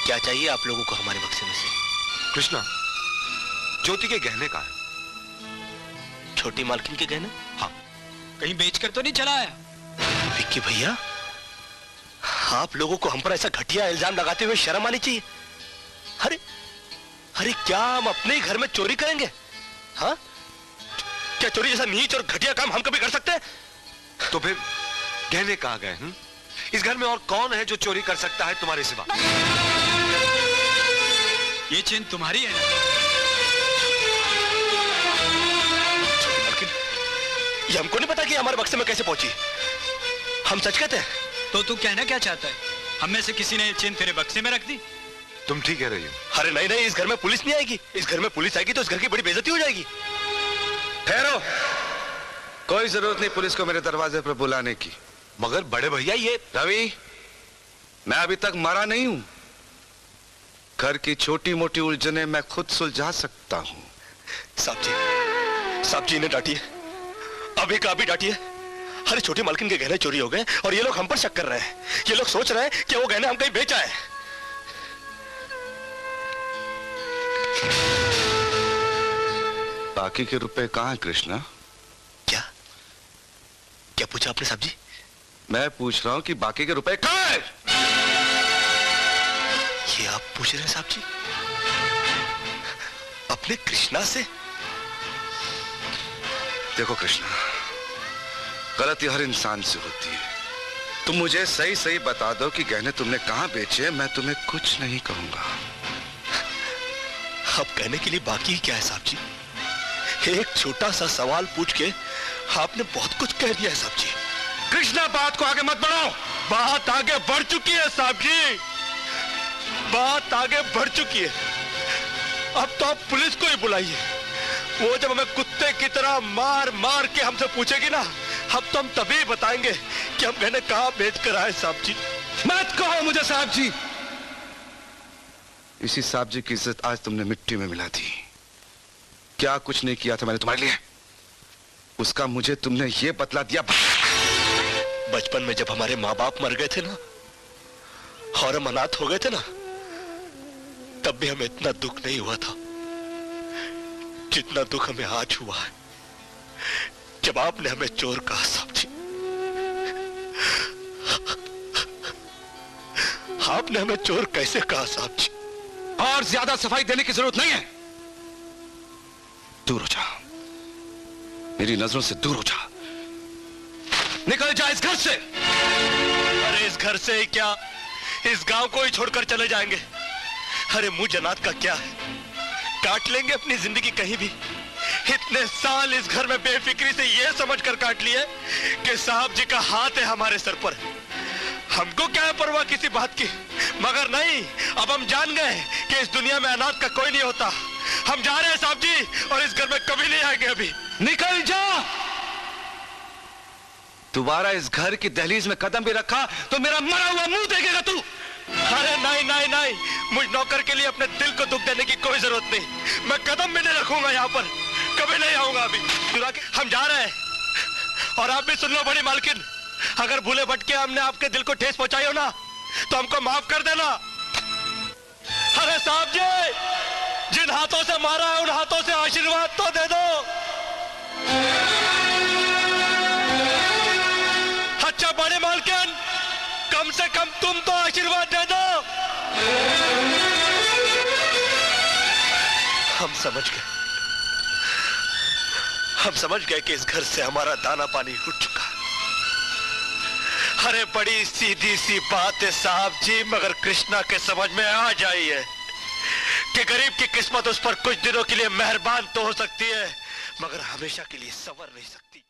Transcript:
क्या चाहिए आप लोगों को हमारे बक्से में से? कृष्णा, ज्योति के गहने कहाँ हैं? छोटी मालकिन के गहने? हाँ। कहीं बेचकर तो नहीं चला आया? विक्की भैया, आप लोगों को हम पर ऐसा घटिया इल्जाम लगाते हुए शर्म आनी चाहिए। अरे अरे, क्या हम अपने ही घर में चोरी करेंगे? हाँ, क्या चोरी जैसा नीच और घटिया काम हम कभी कर सकते हैं? तो फिर गहने कहाँ गए? इस घर में और कौन है जो चोरी कर सकता है तुम्हारे सिवा? ये चेन तुम्हारी है ना? छोटी मालकिन, ये हमको नहीं पता कि हमारे बक्से में कैसे पहुंची। हम सच कहते हैं। तो तू कहना क्या चाहता है? हम में से किसी ने चेन तेरे बक्से में रख दी? तुम ठीक कह रही हो। अरे नहीं नहीं, इस घर में पुलिस नहीं आएगी। इस घर में पुलिस आएगी तो इस घर की बड़ी बेइज्जती हो जाएगी। ठहरो, कोई जरूरत नहीं पुलिस को मेरे दरवाजे पर बुलाने की। मगर बड़े भैया, ये रवि, मैं अभी तक मरा नहीं हूं। घर की छोटी मोटी उलझने मैं खुद सुलझा सकता हूं। साहब जी इन्हें डांटिए, अभी का अभी डांटिए। अरे छोटी मालकिन के गहने चोरी हो गए और ये लोग हम पर शक कर रहे हैं। ये लोग सोच रहे हैं कि वो गहने हम कहीं बेच आए। बाकी के रुपए कहां है कृष्णा? क्या क्या पूछा आपने साहब जी? मैं पूछ रहा हूं कि बाकी के रुपए कहां है? ये आप पूछ रहे हैं साहब जी अपने कृष्णा से? देखो कृष्णा, गलती हर इंसान से होती है। तुम मुझे सही सही बता दो कि गहने तुमने कहां बेचे, मैं तुम्हें कुछ नहीं कहूंगा। अब कहने के लिए बाकी क्या है साहब जी? एक छोटा सा सवाल पूछ के आपने बहुत कुछ कह दिया है साहब जी। कृष्णा, बात को आगे मत बढ़ाओ। बात आगे बढ़ चुकी है साहब जी, बात आगे बढ़ चुकी है। अब तो आप पुलिस को ही बुलाइए। वो जब हमें कुत्ते की तरह मार मार के हमसे पूछेगी ना, अब तो हम तभी बताएंगे कि हम गहने कहां बेच कर आए साहब जी। मत कहो मुझे साहब जी। इसी साहब जी की इज्जत आज तुमने मिट्टी में मिला दी। क्या कुछ नहीं किया था मैंने तुम्हारे लिए, उसका मुझे तुमने ये बतला दिया। बचपन में जब हमारे माँ बाप मर गए थे ना और हम अनाथ हो गए थे ना, तब भी हमें इतना दुख नहीं हुआ था जितना दुख हमें आज हुआ है जब आपने हमें चोर कहा साहब जी। आपने हमें चोर कैसे कहा साहब जी? और ज्यादा सफाई देने की जरूरत नहीं है। दूर हो जा, मेरी नजरों से दूर हो जा। निकल जा इस घर से। अरे इस घर से ही क्या, इस गांव को ही छोड़कर चले जाएंगे। अरे मुंह जनात का क्या है, काट लेंगे अपनी जिंदगी कहीं भी। इतने साल इस घर में बेफिक्री से ये समझकर काट लिए कि साहब जी का हाथ है हमारे सर पर। हमको क्या है परवाह किसी बात की, मगर नहीं, अब हम जान गए कि इस दुनिया में अनाथ का कोई नहीं होता। हम जा रहे हैं साहब जी और इस घर में कभी नहीं आएंगे। अभी निकल जा। दोबारा इस घर की दहलीज में कदम भी रखा तो मेरा मरा हुआ मुंह देखेगा तू। अरे नहीं नहीं नहीं, मुझ नौकर के लिए अपने दिल को दुख देने की कोई जरूरत नहीं। मैं कदम भी नहीं रखूंगा यहाँ पर, कभी नहीं आऊंगा। अभी हम जा रहे हैं। और आप भी सुन लो बड़ी मालकिन, अगर भूले भटके हमने आपके दिल को ठेस पहुंचाई हो ना, तो हमको माफ कर देना। अरे साहब जी, जिन हाथों से मारा है उन हाथों से आशीर्वाद तो दे दो। अच्छा बड़े मालकिन, कम से कम तुम तो आशीर्वाद दे दो। हम समझ गए कि इस घर से हमारा दाना पानी उठ चुका है। अरे बड़ी सीधी सी बात है साहब जी, मगर कृष्णा के समझ में आ जाई है कि गरीब की किस्मत उस पर कुछ दिनों के लिए मेहरबान तो हो सकती है, मगर हमेशा के लिए संवर नहीं सकती।